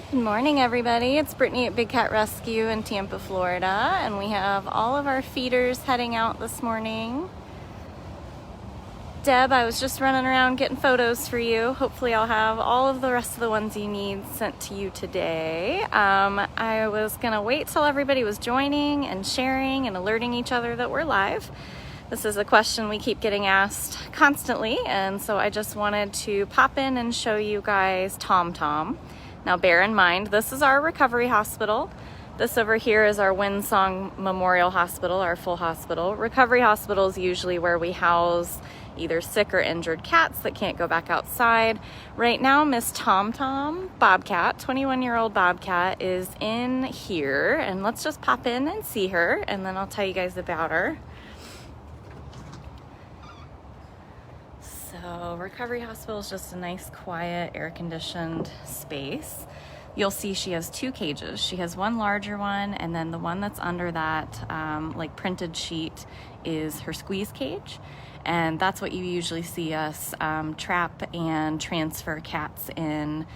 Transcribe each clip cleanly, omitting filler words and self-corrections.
Good morning, everybody. It's Brittany at Big Cat Rescue in Tampa, Florida, and we have all of our feeders heading out this morning. Deb, I was just running around getting photos for you. Hopefully I'll have all of the rest of the ones you need sent to you today. I was gonna wait till everybody was joining and sharing and alerting each other that we're live. This is a question we keep getting asked constantly, and so I just wanted to pop in and show you guys TomTom. Now bear in mind, this is our recovery hospital. This over here is our Windsong Memorial Hospital, our full hospital. Recovery hospital is usually where we house either sick or injured cats that can't go back outside. Right now, Miss TomTom, Bobcat, 21-year-old Bobcat, is in here. And let's just pop in and see her, and then I'll tell you guys about her. So recovery hospital is just a nice, quiet, air-conditioned space. You'll see she has two cages. She has one larger one, and then the one that's under that like printed sheet is her squeeze cage. And that's what you usually see us trap and transfer cats in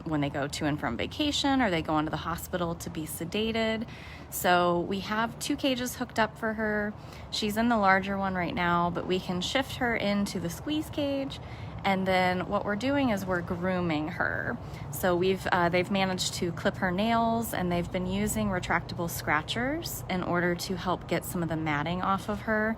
when they go to and from vacation or they go into the hospital to be sedated. So we have two cages hooked up for her. She's in the larger one right now, but we can shift her into the squeeze cage. And then what we're doing is we're grooming her. So they've managed to clip her nails, and they've been using retractable scratchers in order to help get some of the matting off of her.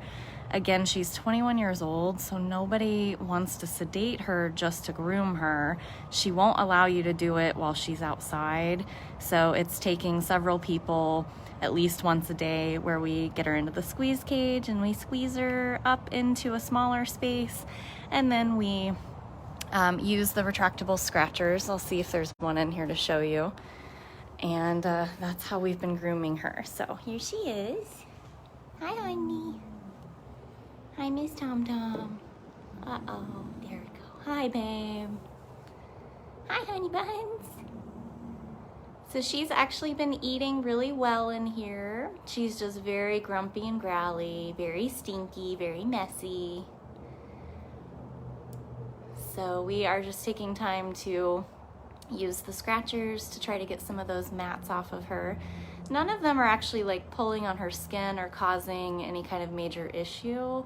Again, she's 21 years old, so nobody wants to sedate her just to groom her. She won't allow you to do it while she's outside. So it's taking several people at least once a day where we get her into the squeeze cage and we squeeze her up into a smaller space. And then we use the retractable scratchers. I'll see if there's one in here to show you. And that's how we've been grooming her. So here she is. Hi, honey. Hi, Miss TomTom. Uh-oh, there we go. Hi, babe. Hi, honey buns. So she's actually been eating really well in here. She's just very grumpy and growly, very stinky, very messy. So we are just taking time to use the scratchers to try to get some of those mats off of her. None of them are actually like pulling on her skin or causing any kind of major issue,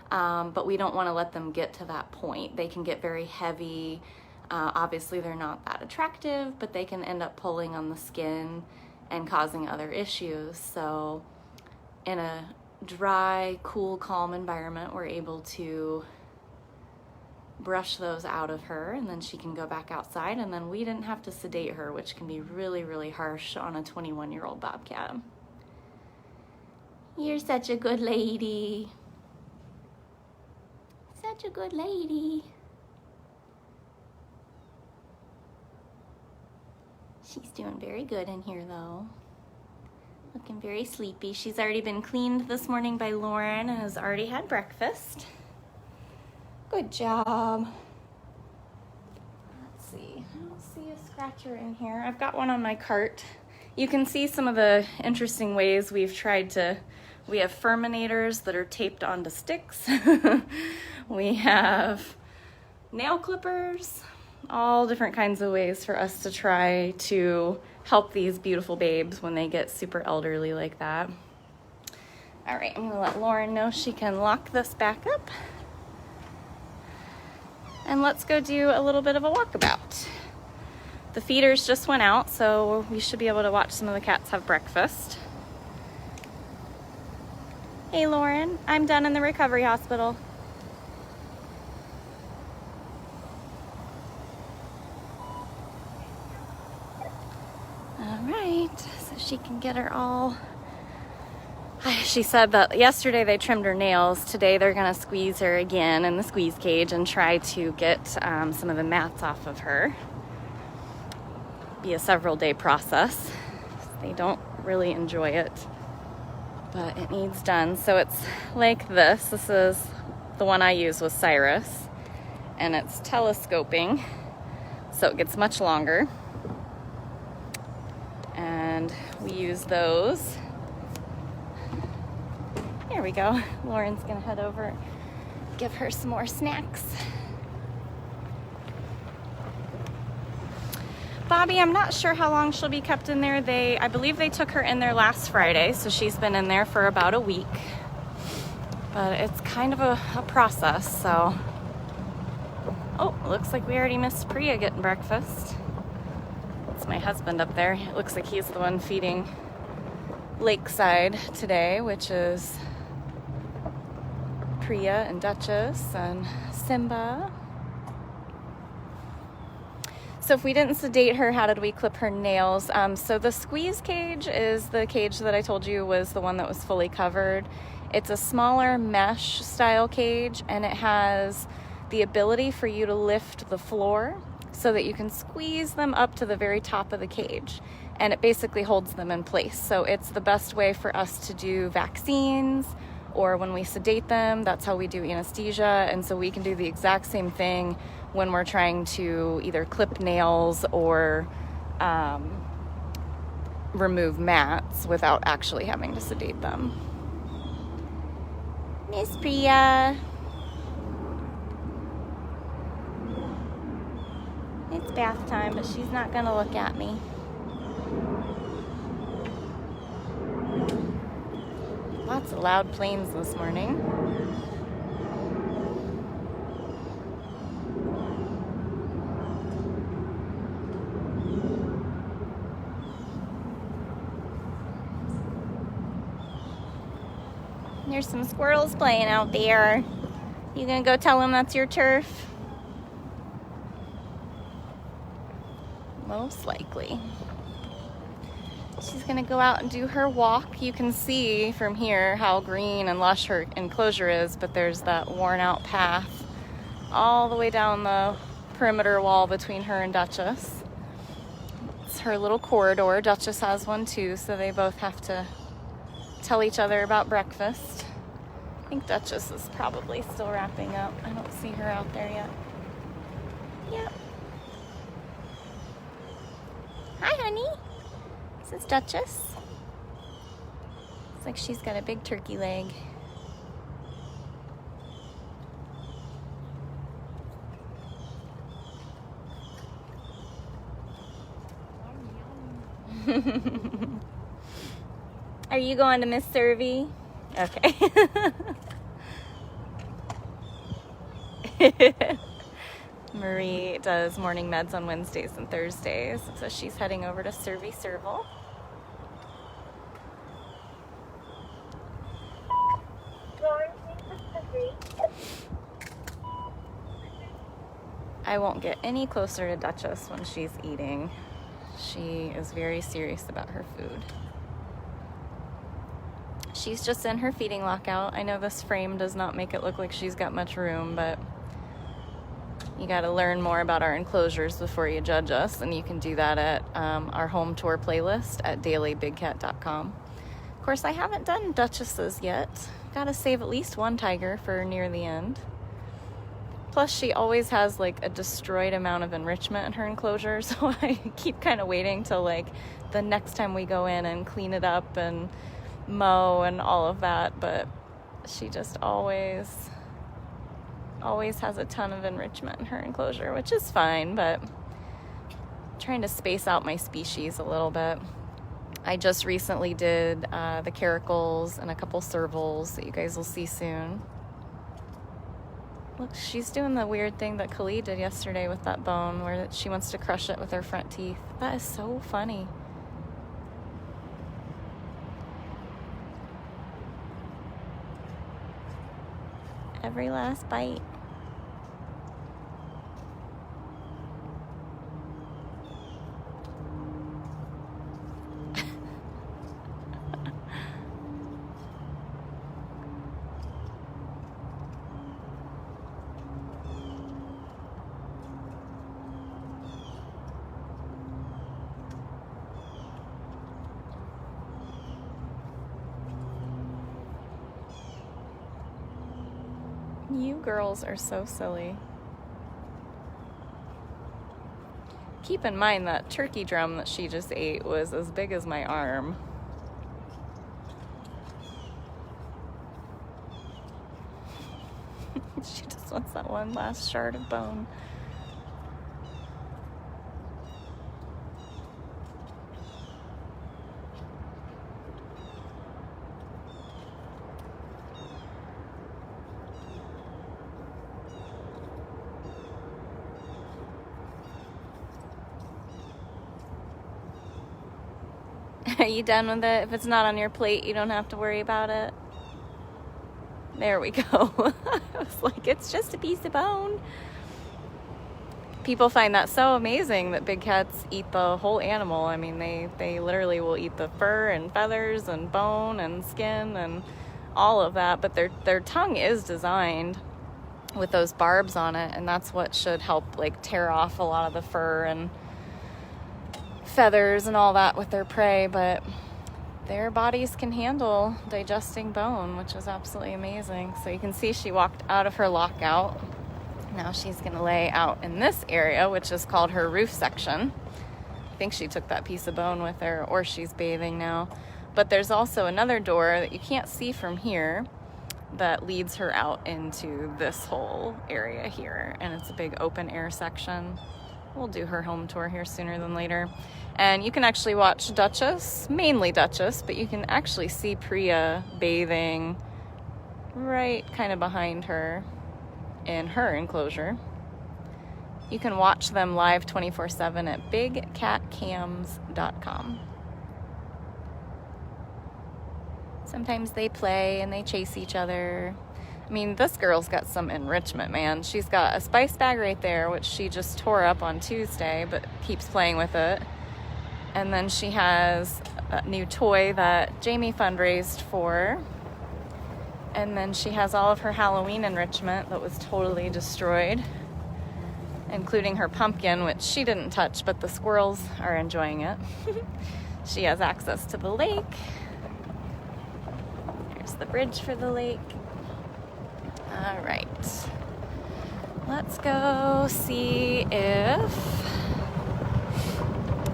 but we don't want to let them get to that point. They can get very heavy. Obviously they're not that attractive, but they can end up pulling on the skin and causing other issues. So in a dry, cool, calm environment, we're able to brush those out of her, and then she can go back outside, and then we didn't have to sedate her, which can be really, really harsh on a 21-year-old Bobcat. You're such a good lady. Such a good lady. She's doing very good in here though. Looking very sleepy. She's already been cleaned this morning by Lauren and has already had breakfast. Good job. Let's see, I don't see a scratcher in here. I've got one on my cart. You can see some of the interesting ways we've tried to, we have furminators that are taped onto sticks. We have nail clippers, all different kinds of ways for us to try to help these beautiful babes when they get super elderly like that. All right, I'm gonna let Lauren know she can lock this back up. And let's go do a little bit of a walkabout. The feeders just went out, so we should be able to watch some of the cats have breakfast. Hey Lauren, I'm done in the recovery hospital. All right, so she can get her all. She said that yesterday they trimmed her nails. Today they're gonna squeeze her again in the squeeze cage and try to get some of the mats off of her. Be a several day process. They don't really enjoy it, but it needs done. So it's like this. This is the one I use with Cyrus, and it's telescoping, so it gets much longer. And we use those. There we go. Lauren's gonna head over, give her some more snacks. Bobby, I'm not sure how long she'll be kept in there. I believe they took her in there last Friday, so she's been in there for about a week. But it's kind of a process, so. Oh, looks like we already missed Priya getting breakfast. It's my husband up there. It looks like he's the one feeding Lakeside today, which is Priya and Dutchess and Simba. So if we didn't sedate her, how did we clip her nails? So the squeeze cage is the cage that I told you was the one that was fully covered. It's a smaller mesh style cage, and it has the ability for you to lift the floor so that you can squeeze them up to the very top of the cage, and it basically holds them in place. So it's the best way for us to do vaccines, or when we sedate them, that's how we do anesthesia. And so we can do the exact same thing when we're trying to either clip nails or remove mats without actually having to sedate them. Miss Priya. It's bath time, but she's not gonna look at me. Lots of loud planes this morning. There's some squirrels playing out there. You gonna go tell them that's your turf? Most likely. She's gonna go out and do her walk. You can see from here how green and lush her enclosure is, but there's that worn out path all the way down the perimeter wall between her and Dutchess. It's her little corridor. Dutchess has one too, so they both have to tell each other about breakfast. I think Dutchess is probably still wrapping up. I don't see her out there yet. Yep. Hi, honey. This is Dutchess. Looks like she's got a big turkey leg. Are you going to Miss Servy? Okay. Marie does morning meds on Wednesdays and Thursdays, so she's heading over to Serval. I won't get any closer to Dutchess when she's eating. She is very serious about her food. She's just in her feeding lockout. I know this frame does not make it look like she's got much room, but you got to learn more about our enclosures before you judge us, and you can do that at our home tour playlist at dailybigcat.com. Of course, I haven't done Dutchess's yet. Got to save at least one tiger for near the end. Plus, she always has like a destroyed amount of enrichment in her enclosure, so I keep kind of waiting till like the next time we go in and clean it up and mow and all of that, but she just always has a ton of enrichment in her enclosure, which is fine, but I'm trying to space out my species a little bit. I just recently did the caracals and a couple servals that you guys will see soon. Look, she's doing the weird thing that Khalid did yesterday with that bone, where she wants to crush it with her front teeth. That is so funny. Every last bite. You girls are so silly. Keep in mind that turkey drum that she just ate was as big as my arm. She just wants that one last shard of bone. Are you done with it? If it's not on your plate, you don't have to worry about it. There we go. I was like, it's just a piece of bone. People find that so amazing that big cats eat the whole animal. I mean, they literally will eat the fur and feathers and bone and skin and all of that, but their tongue is designed with those barbs on it, and that's what should help like tear off a lot of the fur and feathers and all that with their prey, but their bodies can handle digesting bone, which is absolutely amazing. So you can see she walked out of her lockout. Now she's going to lay out in this area, which is called her roof section. I think she took that piece of bone with her, or she's bathing now. But there's also another door that you can't see from here that leads her out into this whole area here. And it's a big open air section. We'll do her home tour here sooner than later. And you can actually watch Dutchess, mainly Dutchess, but you can actually see Priya bathing right kind of behind her in her enclosure. You can watch them live 24/7 at bigcatcams.com. Sometimes they play and they chase each other. I mean, this girl's got some enrichment, man. She's got a spice bag right there, which she just tore up on Tuesday, but keeps playing with it. And then she has a new toy that Jamie fundraised for. And then she has all of her Halloween enrichment that was totally destroyed, including her pumpkin, which she didn't touch, but the squirrels are enjoying it. She has access to the lake. There's the bridge for the lake. All right. Let's go see if...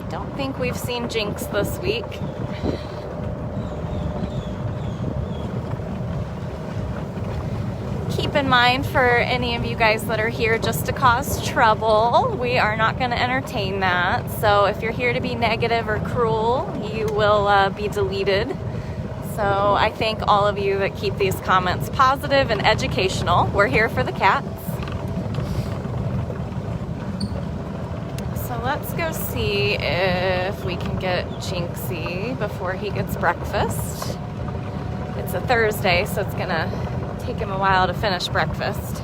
Don't think we've seen Jinx this week. Keep in mind, for any of you guys that are here just to cause trouble, we are not going to entertain that. So if you're here to be negative or cruel, you will be deleted. So I thank all of you that keep these comments positive and educational. We're here for the cats. So let's go see if we can get Jinxie before he gets breakfast. It's a Thursday, so it's gonna take him a while to finish breakfast.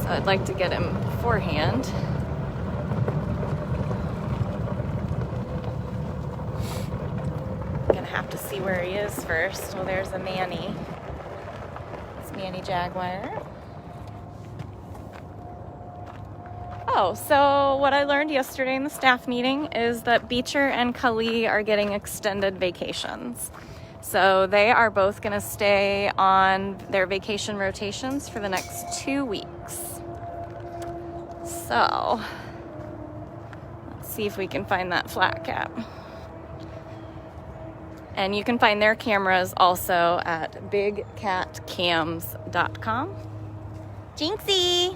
So I'd like to get him beforehand. Gonna have to see where he is first. Well, there's a Manny. It's Manny Jaguar. Oh, so what I learned yesterday in the staff meeting is that Beecher and Kali are getting extended vacations. So they are both going to stay on their vacation rotations for the next 2 weeks. So let's see if we can find that flat cap. And you can find their cameras also at bigcatcams.com. Jinxie!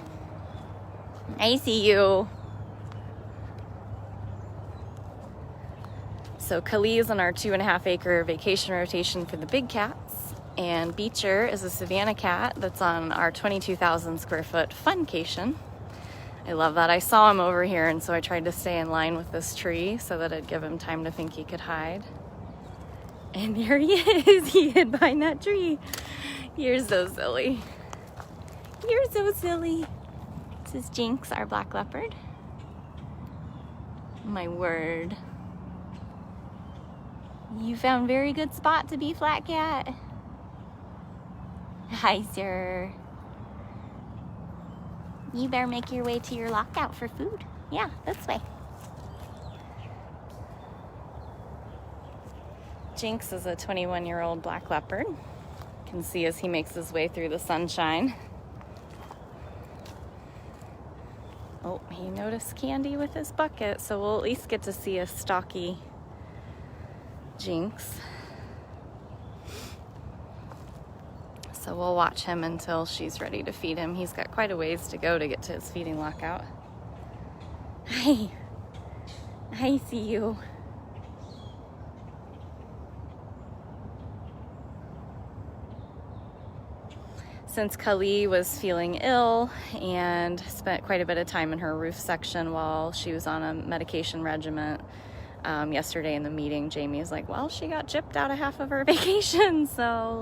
I see you. So Kali is on our 2.5 acre vacation rotation for the big cats, and Beecher is a Savannah cat that's on our 22,000 square foot funcation. I love that. I saw him over here, and so I tried to stay in line with this tree so that it'd give him time to think he could hide. And there he is. He hid behind that tree. You're so silly. You're so silly. This is Jinx, our black leopard. My word. You found a very good spot to be, flat cat. Hi, sir. You better make your way to your lockout for food. Yeah, this way. Jinx is a 21-year-old black leopard. You can see as he makes his way through the sunshine. Oh, he noticed Candy with his bucket, so we'll at least get to see a stocky Jinx. So we'll watch him until she's ready to feed him. He's got quite a ways to go to get to his feeding lockout. Hi. I see you. Since Kali was feeling ill and spent quite a bit of time in her roof section while she was on a medication regimen, Yesterday in the meeting, Jamie is like, well, she got gypped out of half of her vacation, so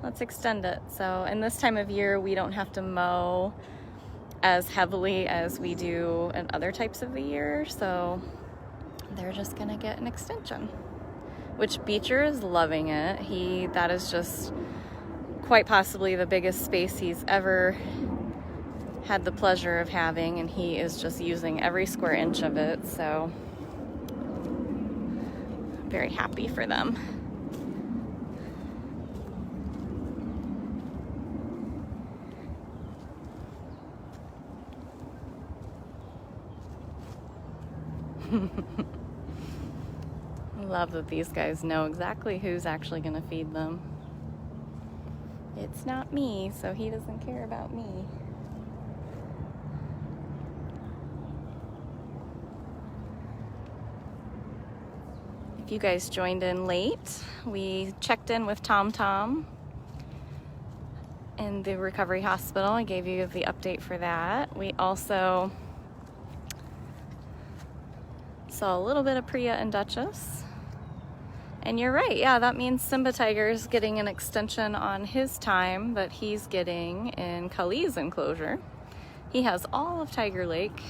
let's extend it. So, in this time of year, we don't have to mow as heavily as we do in other types of the year, so they're just gonna get an extension, which Beecher is loving it. That is just quite possibly the biggest space he's ever had the pleasure of having, and he is just using every square inch of it, so very happy for them. I love that these guys know exactly who's actually going to feed them. It's not me, so he doesn't care about me. If you guys joined in late, we checked in with TomTom in the recovery hospital. I gave you the update for that. We also saw a little bit of Priya and Dutchess. And you're right, yeah, that means Simba Tiger's getting an extension on his time that he's getting in Kali's enclosure. He has all of Tiger Lake.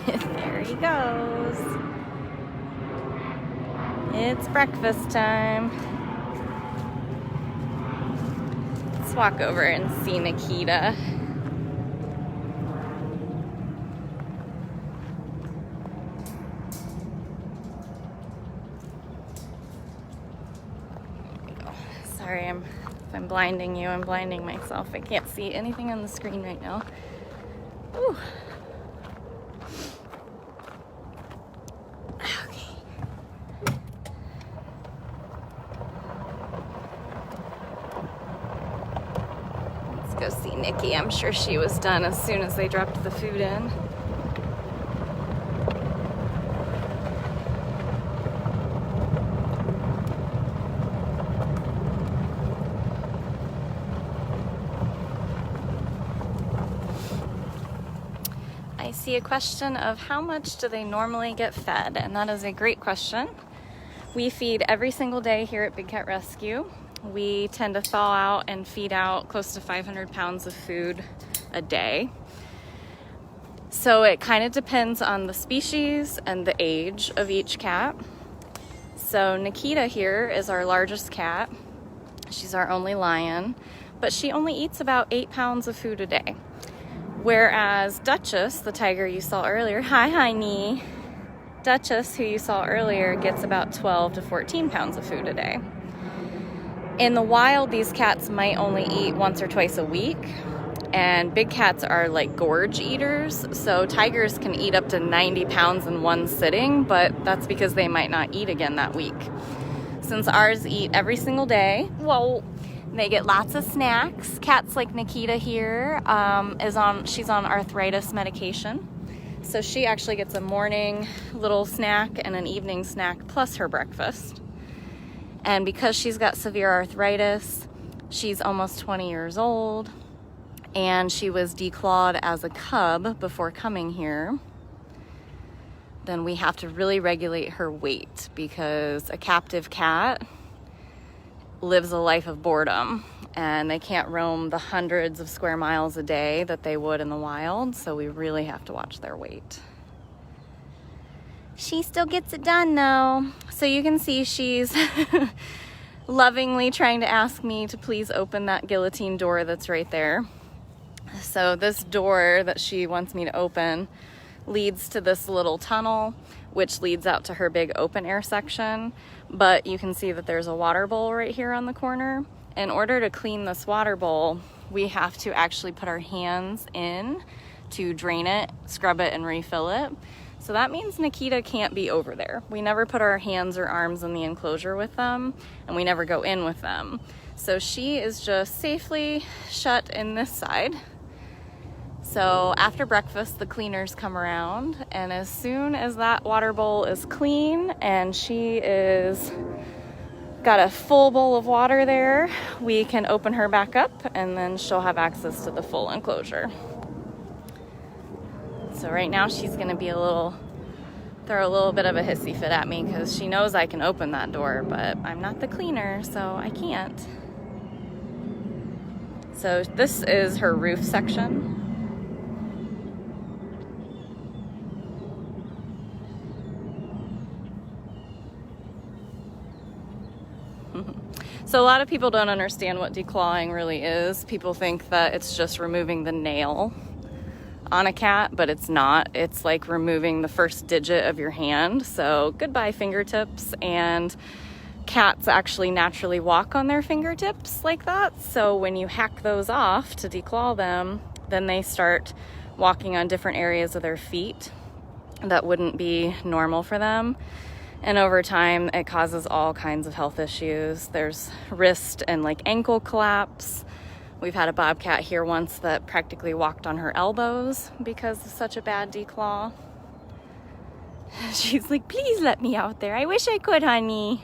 There he goes. It's breakfast time. Let's walk over and see Nikita. Sorry, if I'm blinding you, I'm blinding myself. I can't see anything on the screen right now. Ooh. Go see Nikki. I'm sure she was done as soon as they dropped the food in. I see a question of how much do they normally get fed, and that is a great question. We feed every single day here at Big Cat Rescue. We tend to thaw out and feed out close to 500 pounds of food a day. So it kind of depends on the species and the age of each cat. So Nikita here is our largest cat. She's our only lion, but she only eats about 8 pounds of food a day. Whereas Dutchess, the tiger you saw earlier, hi honey, Dutchess, who you saw earlier, gets about 12 to 14 pounds of food a day. In the wild, these cats might only eat once or twice a week, and big cats are like gorge eaters, so tigers can eat up to 90 pounds in one sitting, but that's because they might not eat again that week. Since ours eat every single day, well, they get lots of snacks. Cats like Nikita here, she's on arthritis medication, so she actually gets a morning little snack and an evening snack plus her breakfast. And because she's got severe arthritis, she's almost 20 years old, and she was declawed as a cub before coming here, then we have to really regulate her weight, because a captive cat lives a life of boredom, and they can't roam the hundreds of square miles a day that they would in the wild, so we really have to watch their weight. She still gets it done though. So you can see she's lovingly trying to ask me to please open that guillotine door that's right there. So this door that she wants me to open leads to this little tunnel, which leads out to her big open air section. But you can see that there's a water bowl right here on the corner. In order to clean this water bowl, we have to actually put our hands in to drain it, scrub it, and refill it. So that means Nikita can't be over there. We never put our hands or arms in the enclosure with them, and we never go in with them. So she is just safely shut in this side. So after breakfast, the cleaners come around, and as soon as that water bowl is clean and she is got a full bowl of water there. We can open her back up and then she'll have access to the full enclosure. So right now she's gonna be throw a little bit of a hissy fit at me because she knows I can open that door, but I'm not the cleaner, so I can't. So this is her roof section. So a lot of people don't understand what declawing really is. People think that it's just removing the nail on a cat, but it's not. It's like removing the first digit of your hand. So goodbye fingertips, and cats actually naturally walk on their fingertips like that. So when you hack those off to declaw them, then they start walking on different areas of their feet that wouldn't be normal for them. And over time, it causes all kinds of health issues. There's wrist and like ankle collapse. We've had a bobcat here once that practically walked on her elbows because of such a bad declaw. She's like, please let me out there. I wish I could, honey.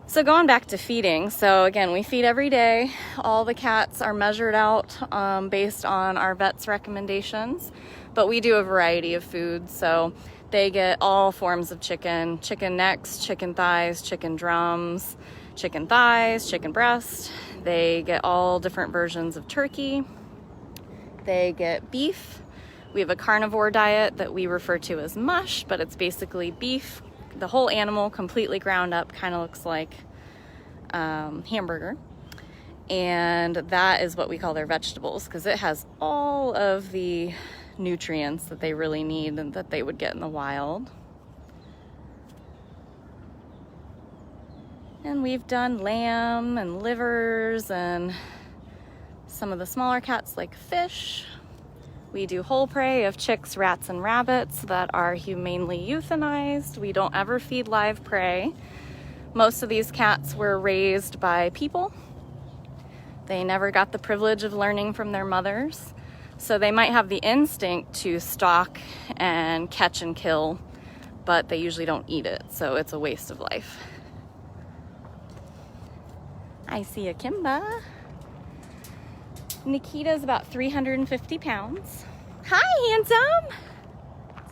So going back to feeding. So again, we feed every day. All the cats are measured out based on our vet's recommendations, but we do a variety of foods. So they get all forms of chicken necks, chicken thighs, chicken drums, chicken thighs, chicken breast. They get all different versions of turkey. They get beef. We have a carnivore diet that we refer to as mush, but it's basically beef, the whole animal completely ground up, kind of looks like hamburger. And that is what we call their vegetables because it has all of the nutrients that they really need and that they would get in the wild. And we've done lamb and livers and some of the smaller cats like fish. We do whole prey of chicks, rats, and rabbits that are humanely euthanized. We don't ever feed live prey. Most of these cats were raised by people. They never got the privilege of learning from their mothers. So they might have the instinct to stalk and catch and kill, but they usually don't eat it, so it's a waste of life. I see a Kimba. Nikita's about 350 pounds. Hi, handsome!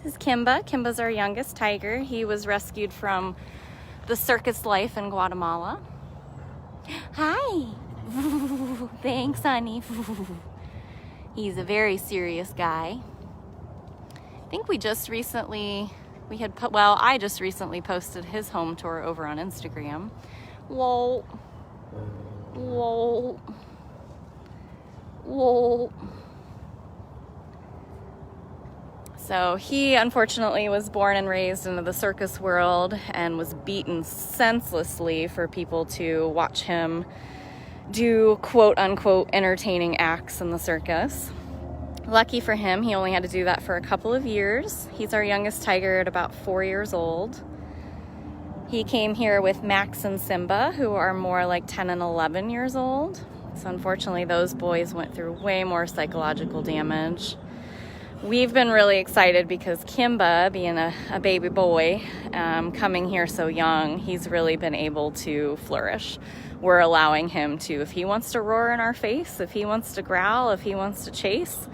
This is Kimba. Kimba's our youngest tiger. He was rescued from the circus life in Guatemala. Hi! Thanks, honey. He's a very serious guy. I think I just recently posted his home tour over on Instagram. Whoa. Whoa. Whoa. So he unfortunately was born and raised into the circus world and was beaten senselessly for people to watch him do quote unquote entertaining acts in the circus. Lucky for him, he only had to do that for a couple of years. He's our youngest tiger at about 4 years old. He came here with Max and Simba, who are more like 10 and 11 years old. So unfortunately, those boys went through way more psychological damage. We've been really excited because Kimba, being a baby boy, coming here so young, he's really been able to flourish. We're allowing him to, if he wants to roar in our face, if he wants to growl, if he wants to chase,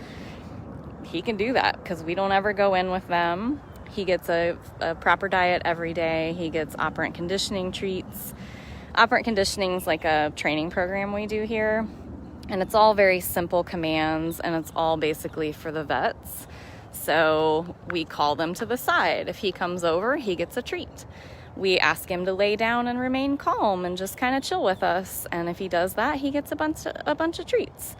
he can do that because we don't ever go in with them. He gets a proper diet every day. He gets operant conditioning treats. Operant conditioning is like a training program we do here. And it's all very simple commands, and it's all basically for the vets. So we call them to the side. If he comes over, he gets a treat. We ask him to lay down and remain calm and just kind of chill with us. And if he does that, he gets a bunch of treats.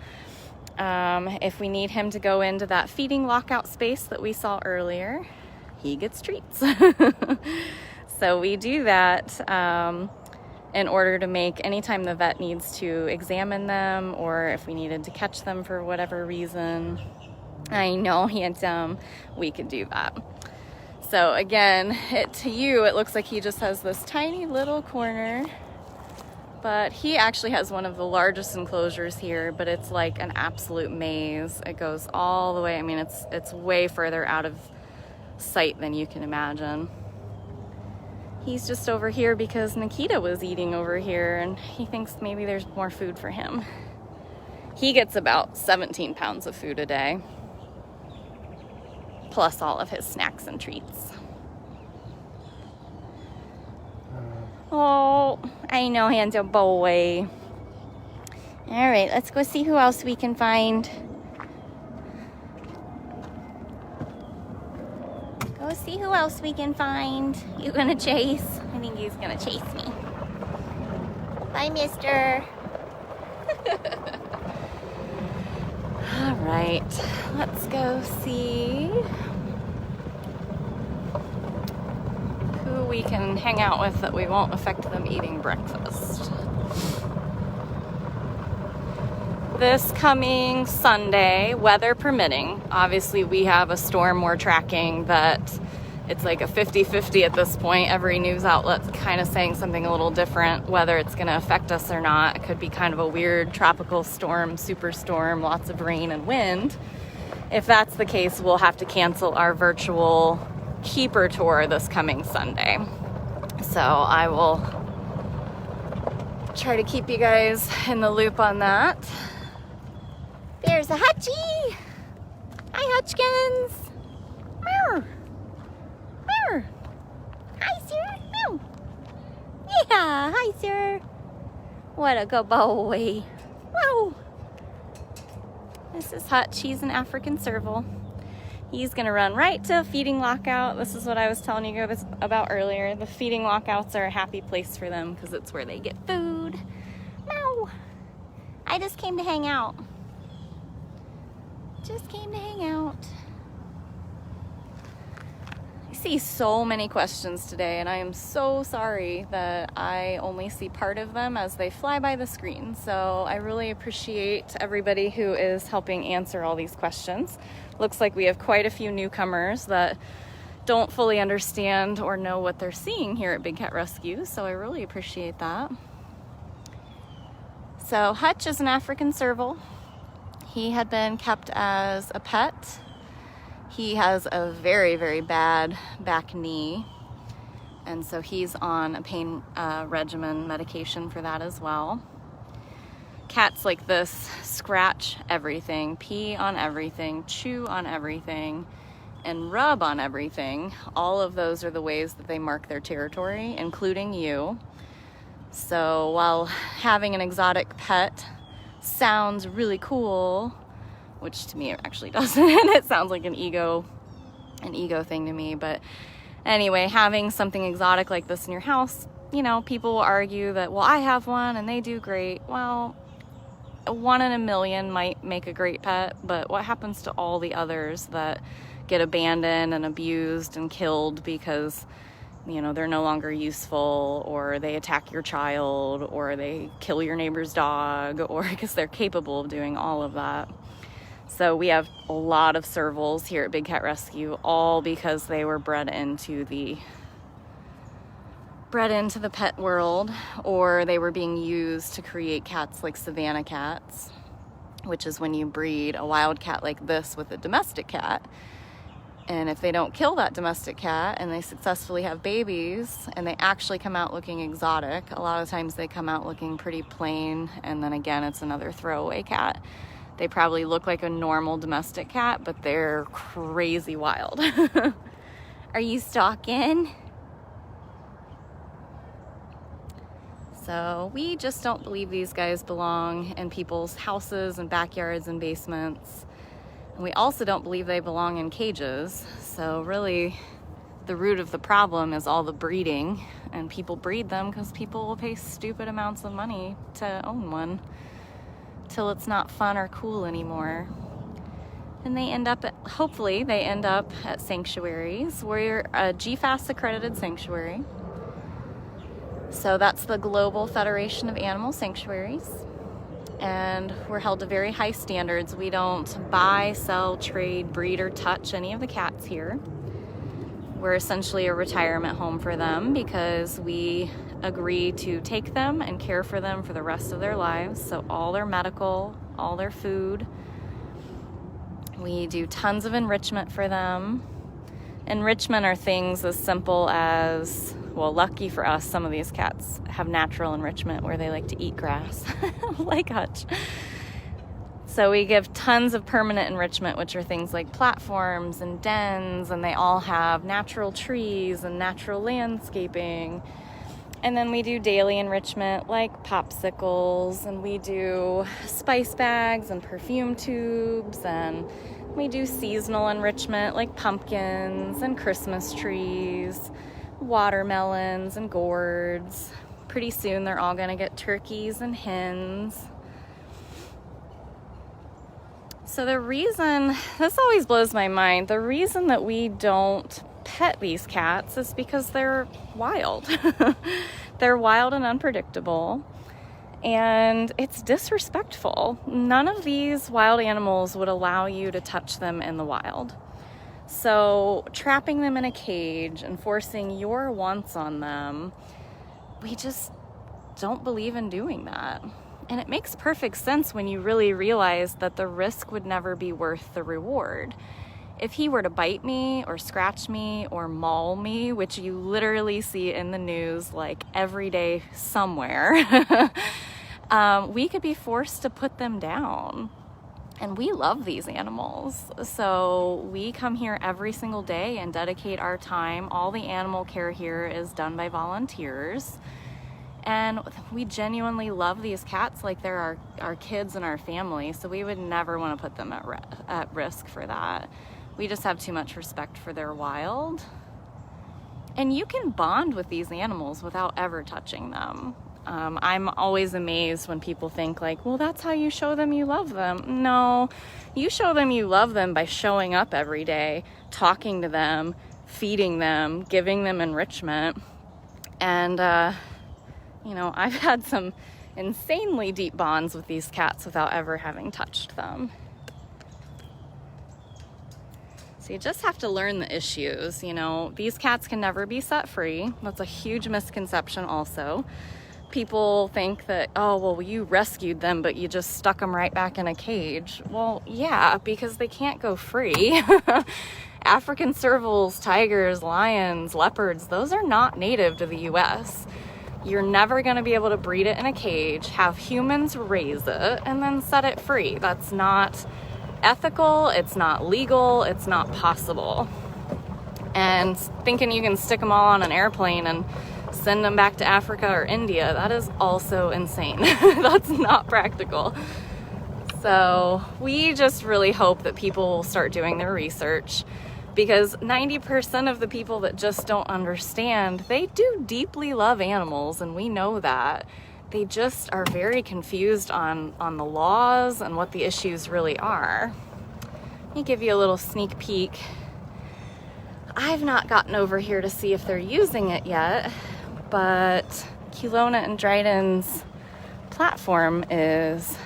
If we need him to go into that feeding lockout space that we saw earlier, he gets treats. So we do that in order to make, anytime the vet needs to examine them or if we needed to catch them for whatever reason, I know handsome, we could do that. So again, to you, it looks like he just has this tiny little corner, but he actually has one of the largest enclosures here, but it's like an absolute maze. It goes all the way. I mean, it's way further out of sight than you can imagine. He's just over here because Nikita was eating over here and he thinks maybe there's more food for him. He gets about 17 pounds of food a day, plus all of his snacks and treats. Oh, I know, handsome boy. All right, let's go see who else we can find. Go see who else we can find. You gonna chase? I think he's gonna chase me. Bye, mister. All right, let's go see who we can hang out with that we won't affect them eating breakfast. This coming Sunday, weather permitting, obviously we have a storm we're tracking that it's like a 50-50 at this point. Every news outlet's kind of saying something a little different, whether it's going to affect us or not. It could be kind of a weird tropical storm, superstorm, lots of rain and wind. If that's the case, we'll have to cancel our virtual Keeper tour this coming Sunday. So I will try to keep you guys in the loop on that. There's a Hutchie! Hi, Hutchkins! Meow! Meow! Hi, sir! Meow! Yeah, hi, sir! What a good boy! Wow! This is Hutch. He's an African serval. He's gonna run right to a feeding lockout. This is what I was telling you guys about earlier. The feeding lockouts are a happy place for them because it's where they get food. Meow! I just came to hang out. Just came to hang out. I see so many questions today, and I am so sorry that I only see part of them as they fly by the screen. So I really appreciate everybody who is helping answer all these questions. Looks like we have quite a few newcomers that don't fully understand or know what they're seeing here at Big Cat Rescue, so I really appreciate that. So Hutch is an African serval. He had been kept as a pet. He has a very, very bad back knee, and so he's on a pain regimen medication for that as well. Cats like this scratch everything, pee on everything, chew on everything, and rub on everything. All of those are the ways that they mark their territory, including you. So while having an exotic pet sounds really cool, which to me it actually doesn't. It sounds like an ego thing to me. But anyway, having something exotic like this in your house, you know, people will argue that, well, I have one and they do great. Well, 1 in a million might make a great pet, but what happens to all the others that get abandoned and abused and killed because, you know, they're no longer useful, or they attack your child, or they kill your neighbor's dog, or because they're capable of doing all of that. So we have a lot of servals here at Big Cat Rescue, all because they were bred into the pet world, or they were being used to create cats like Savannah Cats, which is when you breed a wild cat like this with a domestic cat. And if they don't kill that domestic cat and they successfully have babies and they actually come out looking exotic, a lot of times they come out looking pretty plain, and then again, it's another throwaway cat. They probably look like a normal domestic cat, but they're crazy wild. Are you stalking? So we just don't believe these guys belong in people's houses and backyards and basements. And we also don't believe they belong in cages. So really, the root of the problem is all the breeding, and people breed them because people will pay stupid amounts of money to own one till it's not fun or cool anymore. And they end up hopefully they end up at sanctuaries. We're a GFAS accredited sanctuary. So that's the Global Federation of Animal Sanctuaries. And we're held to very high standards. We don't buy, sell, trade, breed, or touch any of the cats here. We're essentially a retirement home for them because we agree to take them and care for them for the rest of their lives. So all their medical, all their food. We do tons of enrichment for them. Enrichment are things as simple as well, lucky for us, some of these cats have natural enrichment where they like to eat grass, like Hutch. So we give tons of permanent enrichment, which are things like platforms and dens, and they all have natural trees and natural landscaping. And then we do daily enrichment like popsicles, and we do spice bags and perfume tubes, and we do seasonal enrichment like pumpkins and Christmas trees, watermelons and gourds. Pretty soon they're all gonna get turkeys and hens. So the reason, this always blows my mind, the reason that we don't pet these cats is because they're wild. They're wild and unpredictable, and it's disrespectful. None of these wild animals would allow you to touch them in the wild. So trapping them in a cage and forcing your wants on them, we just don't believe in doing that. And it makes perfect sense when you really realize that the risk would never be worth the reward. If he were to bite me or scratch me or maul me, which you literally see in the news like every day somewhere, we could be forced to put them down. And we love these animals. So we come here every single day and dedicate our time. All the animal care here is done by volunteers. And we genuinely love these cats like they're our kids and our family. So we would never want to put them at risk for that. We just have too much respect for their wild. And you can bond with these animals without ever touching them. I'm always amazed when people think like, well, that's how you show them you love them. No, you show them you love them by showing up every day, talking to them, feeding them, giving them enrichment. And, you know, I've had some insanely deep bonds with these cats without ever having touched them. So you just have to learn the issues. You know, these cats can never be set free. That's a huge misconception also. People think that, oh, well, you rescued them, but you just stuck them right back in a cage. Well, yeah, because they can't go free. African servals, tigers, lions, leopards, those are not native to the US. You're never going to be able to breed it in a cage, have humans raise it, and then set it free. That's not ethical, it's not legal, it's not possible. And thinking you can stick them all on an airplane and send them back to Africa or India, that is also insane. That's not practical. So we just really hope that people will start doing their research, because 90% of the people that just don't understand, they do deeply love animals, and we know that. They just are very confused on the laws and what the issues really are. Let me give you a little sneak peek. I've not gotten over here to see if they're using it yet, but Kelowna and Dryden's platform is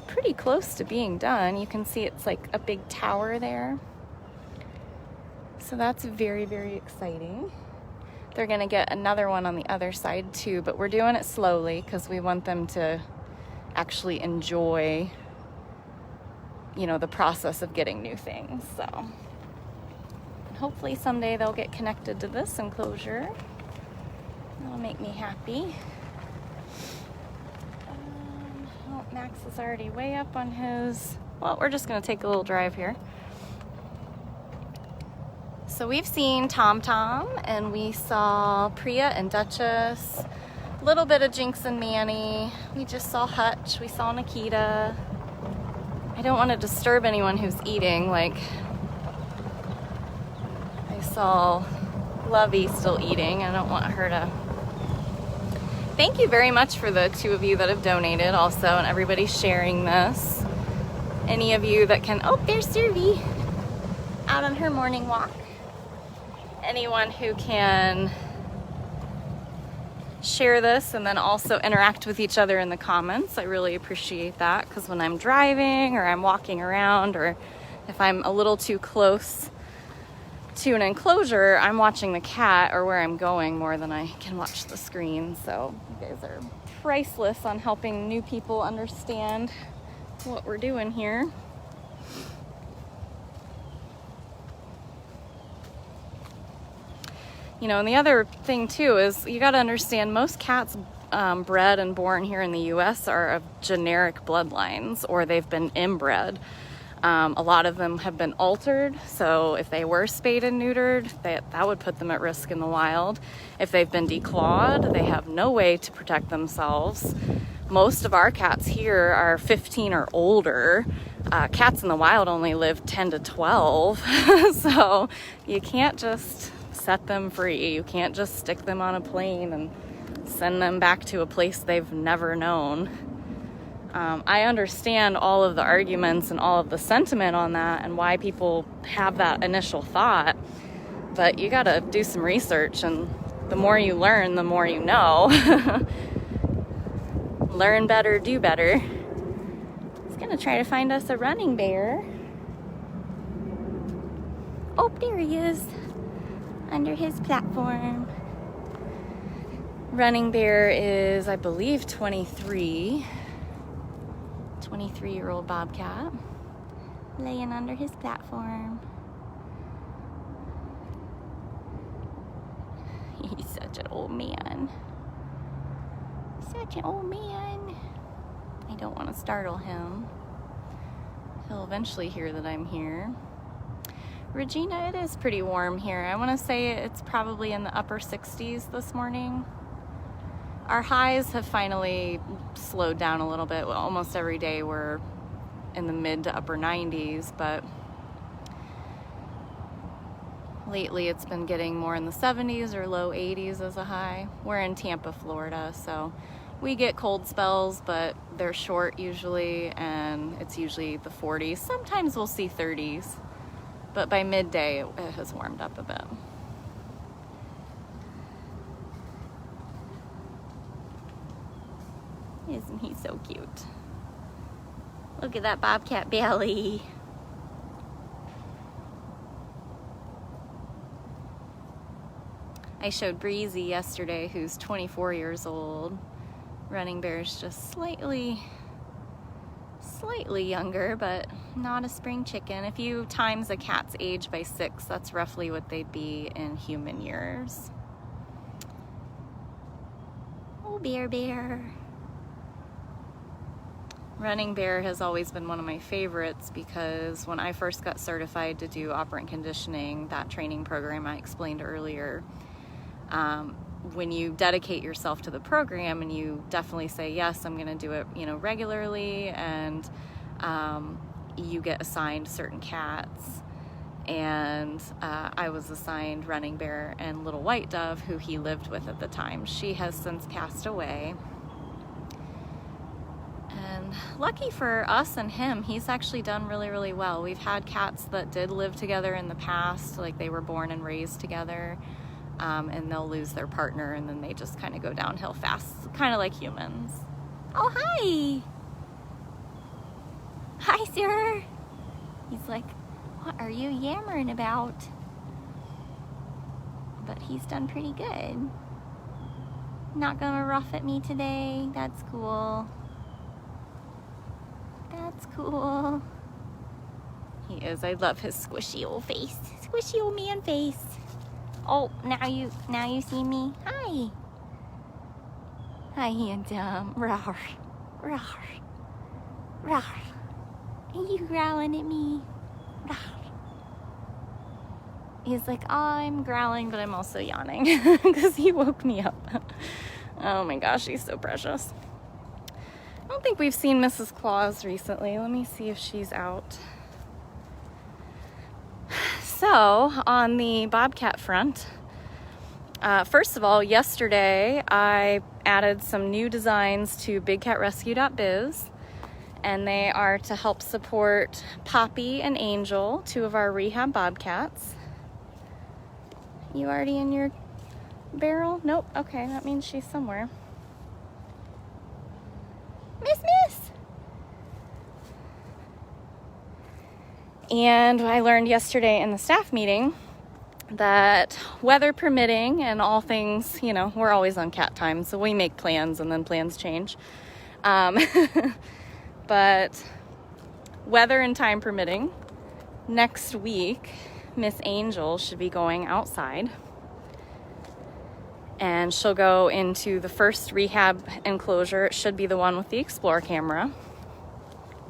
pretty close to being done. You can see it's like a big tower there. So that's very, very exciting. They're gonna get another one on the other side too, but we're doing it slowly because we want them to actually enjoy, you know, the process of getting new things. So hopefully someday they'll get connected to this enclosure. That'll make me happy. Oh, Max is already way up on his, well, we're just gonna take a little drive here. So we've seen TomTom, and we saw Priya and Dutchess, a little bit of Jinx and Manny. We just saw Hutch, we saw Nikita. I don't want to disturb anyone who's eating. Like, I saw Lovey still eating. I don't want her to. Thank you very much for the 2 of you that have donated also, and everybody sharing this. Any of you that can, oh, there's Servi out on her morning walk. Anyone who can share this and then also interact with each other in the comments, I really appreciate that, because when I'm driving or I'm walking around, or if I'm a little too close to an enclosure, I'm watching the cat or where I'm going more than I can watch the screen. So you guys are priceless on helping new people understand what we're doing here. You know, and the other thing too is you got to understand most cats bred and born here in the U.S. are of generic bloodlines, or they've been inbred. A lot of them have been altered, so if they were spayed and neutered, that would put them at risk in the wild. If they've been declawed, they have no way to protect themselves. Most of our cats here are 15 or older. Cats in the wild only live 10 to 12, so you can't just set them free. You can't just stick them on a plane and send them back to a place they've never known. I understand all of the arguments and all of the sentiment on that and why people have that initial thought, but you gotta do some research, and the more you learn, the more you know. Learn better, do better. He's gonna try to find us a running bear. Oh, there he is, under his platform. Running bear is, I believe, 23-year-old bobcat, laying under his platform. He's such an old man. Such an old man. I don't want to startle him. He'll eventually hear that I'm here. Regina, it is pretty warm here. I want to say it's probably in the upper 60s this morning. Our highs have finally slowed down a little bit. Almost every day we're in the mid to upper 90s, but lately it's been getting more in the 70s or low 80s as a high. We're in Tampa, Florida, so we get cold spells, but they're short usually, and it's usually the 40s. Sometimes we'll see 30s, but by midday it has warmed up a bit. Isn't he so cute? Look at that bobcat belly. I showed Breezy yesterday, who's 24 years old. Running bear's just slightly younger, but not a spring chicken. If you times a cat's age by 6, that's roughly what they'd be in human years. Oh, bear. Running bear has always been one of my favorites because when I first got certified to do operant conditioning, that training program I explained earlier, when you dedicate yourself to the program and you definitely say, yes, I'm going to do it, regularly, and you get assigned certain cats. And I was assigned Running Bear and Little White Dove, who he lived with at the time. She has since passed away. And lucky for us and him, he's actually done really, really well. We've had cats that did live together in the past, like they were born and raised together, and they'll lose their partner and then they just kind of go downhill fast, kind of like humans. Oh, hi! Hi, sir! He's like, what are you yammering about? But he's done pretty good. Not gonna rough at me today. That's cool. That's cool. He is. I love his squishy old face. Squishy old man face. Oh, now you see me. Hi. Hi, handsome. Rawr. Rawr. Rawr. Are you growling at me? Rawr. He's like, I'm growling, but I'm also yawning because he woke me up. Oh my gosh, he's so precious. I don't think we've seen Mrs. Claus recently. Let me see if she's out. So, on the Bobcat front, first of all, yesterday I added some new designs to BigCatRescue.biz, and they are to help support Poppy and Angel, 2 of our rehab Bobcats. You already in your barrel? Nope. Okay, that means she's somewhere. Miss! And I learned yesterday in the staff meeting that weather permitting and all things, we're always on cat time, so we make plans and then plans change. But weather and time permitting, next week, Miss Angel should be going outside And she'll go into the first rehab enclosure. It should be the one with the Explore camera.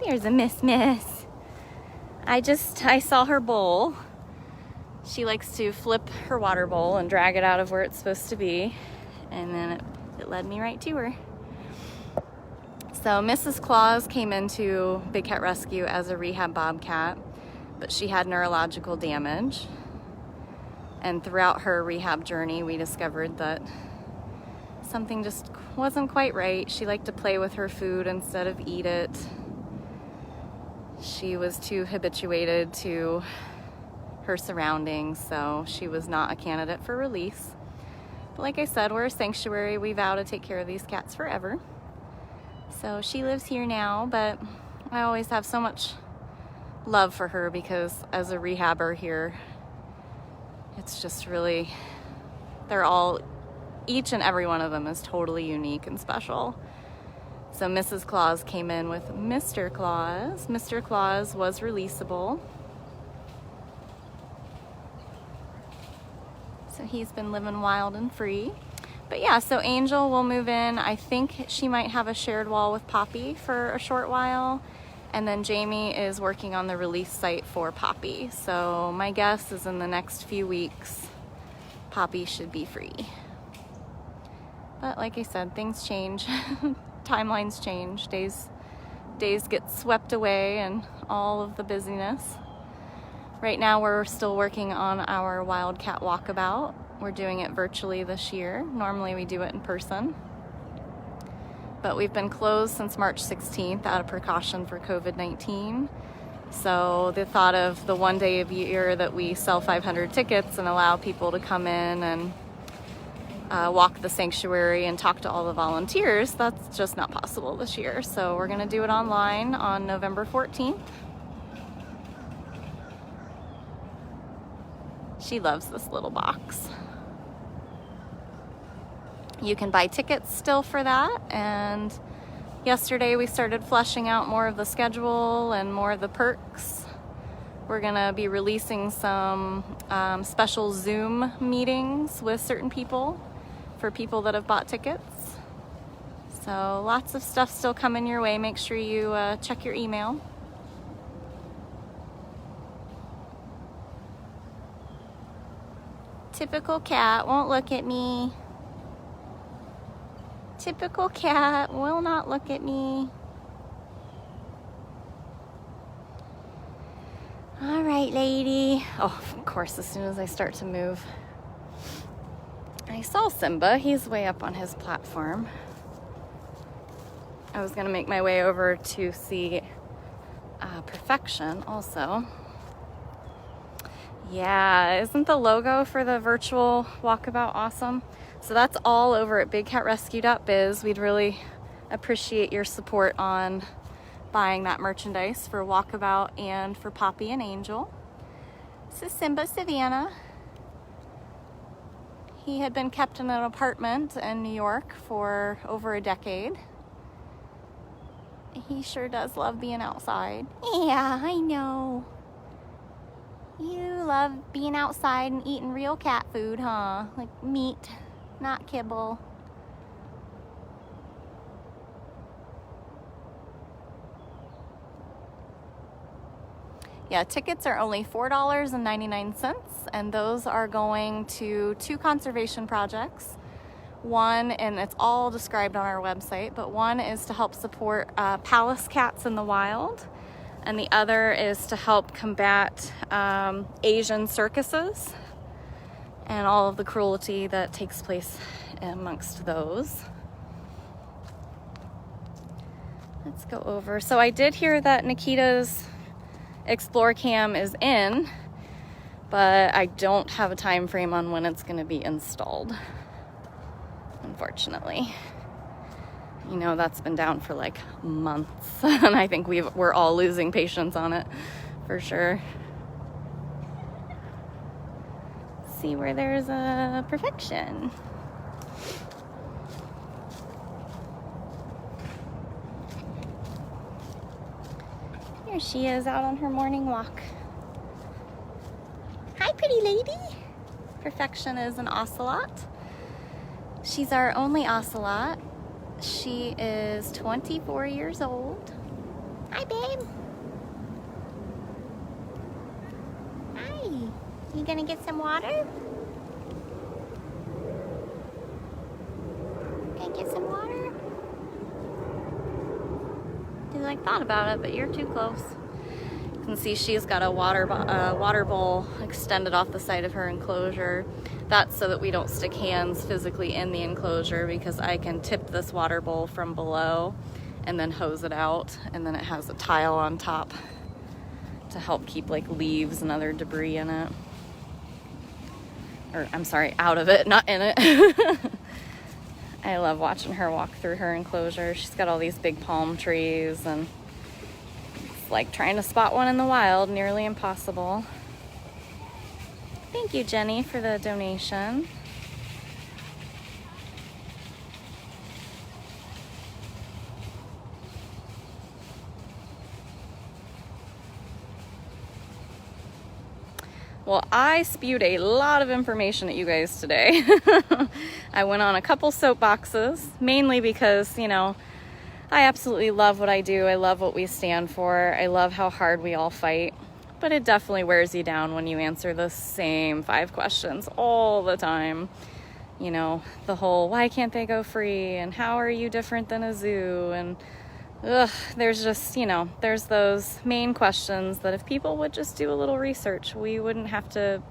There's a Miss. I saw her bowl. She likes to flip her water bowl and drag it out of where it's supposed to be. And then it led me right to her. So Mrs. Claus came into Big Cat Rescue as a rehab bobcat, but she had neurological damage. And throughout her rehab journey, we discovered that something just wasn't quite right. She liked to play with her food instead of eat it. She was too habituated to her surroundings, so she was not a candidate for release. But like I said, we're a sanctuary. We vow to take care of these cats forever. So she lives here now, but I always have so much love for her because as a rehabber here, it's just really, each and every one of them is totally unique and special. So Mrs. Claus came in with Mr. Claus. Mr. Claus was releasable. So he's been living wild and free. But yeah, so Angel will move in. I think she might have a shared wall with Poppy for a short while. And then Jamie is working on the release site for Poppy. So my guess is in the next few weeks, Poppy should be free. But like I said, things change. Timelines change. Days get swept away and all of the busyness. Right now we're still working on our Wildcat Walkabout. We're doing it virtually this year. Normally we do it in person. But we've been closed since March 16th out of precaution for COVID-19. So the thought of the one day a year that we sell 500 tickets and allow people to come in and walk the sanctuary and talk to all the volunteers, that's just not possible this year. So we're gonna do it online on November 14th. She loves this little box. You can buy tickets still for that, and yesterday we started fleshing out more of the schedule and more of the perks. We're gonna be releasing some special Zoom meetings with certain people for people that have bought tickets. So lots of stuff still coming your way. Make sure you check your email. Typical cat won't look at me. Typical cat will not look at me. All right, lady. Oh, of course, as soon as I start to move. I saw Simba. He's way up on his platform. I was gonna make my way over to see Purrfection also. Yeah, isn't the logo for the virtual walkabout awesome? So that's all over at bigcatrescue.biz. We'd really appreciate your support on buying that merchandise for Walkabout and for Poppy and Angel. This is Simba Savannah. He had been kept in an apartment in New York for over a decade. He sure does love being outside. Yeah, I know. You love being outside and eating real cat food, huh? Like meat, not kibble. Yeah, tickets are only $4.99, and those are going to 2 conservation projects. One, and it's all described on our website, but one is to help support palace cats in the wild, and the other is to help combat Asian circuses and all of the cruelty that takes place amongst those. Let's go over. So I did hear that Nikita's Explore Cam is in, but I don't have a time frame on when it's going to be installed, unfortunately. You know, that's been down for like months, and I think we're all losing patience on it for sure. Let's see where there's a Purrfection. There she is out on her morning walk. Hi, pretty lady. Purrfection is an Ocelot. She's our only Ocelot. She is 24 years old. Hi, babe. Hi. You gonna get some water? Gonna get some water? You like thought about it, but you're too close. You can see she's got a water bowl extended off the side of her enclosure. That's so that we don't stick hands physically in the enclosure, because I can tip this water bowl from below and then hose it out, and then it has a tile on top to help keep like leaves and other debris in it. Or I'm sorry, out of it, not in it. I love watching her walk through her enclosure. She's got all these big palm trees, and it's like trying to spot one in the wild, nearly impossible. Thank you, Jenny, for the donation. Well, I spewed a lot of information at you guys today. I went on a couple soapboxes, mainly because, you know, I absolutely love what I do. I love what we stand for. I love how hard we all fight. But it definitely wears you down when you answer the same 5 questions all the time. You know, the whole, why can't they go free? And how are you different than a zoo? And there's just, you know, there's those main questions that if people would just do a little research, we wouldn't have to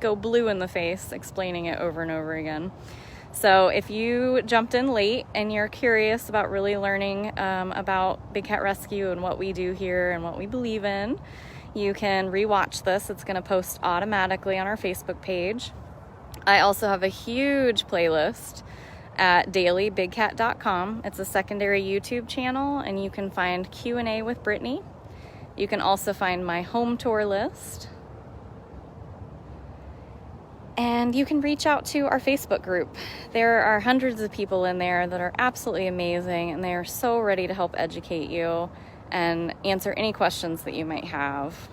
go blue in the face explaining it over and over again. So if you jumped in late and you're curious about really learning about Big Cat Rescue and what we do here and what we believe in, you can rewatch this. It's going to post automatically on our Facebook page. I also have a huge playlist at dailybigcat.com. It's a secondary YouTube channel, and you can find Q&A with Brittany. You can also find my home tour list. And you can reach out to our Facebook group. There are hundreds of people in there that are absolutely amazing, and they are so ready to help educate you and answer any questions that you might have.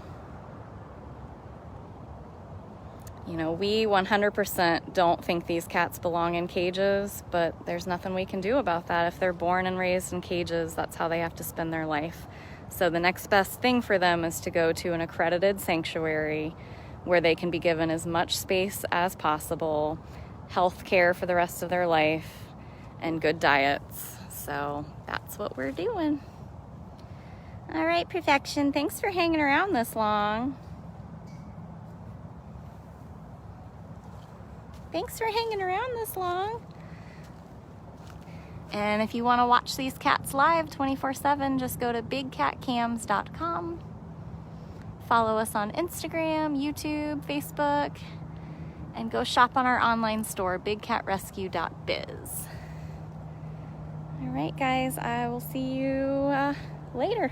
You know, we 100% don't think these cats belong in cages, but there's nothing we can do about that. If they're born and raised in cages, that's how they have to spend their life. So the next best thing for them is to go to an accredited sanctuary where they can be given as much space as possible, health care for the rest of their life, and good diets. So that's what we're doing. All right, Purrfection, thanks for hanging around this long. Thanks for hanging around this long. And if you want to watch these cats live 24/7, just go to bigcatcams.com. Follow us on Instagram, YouTube, Facebook, and go shop on our online store, bigcatrescue.biz. All right, guys, I will see you later.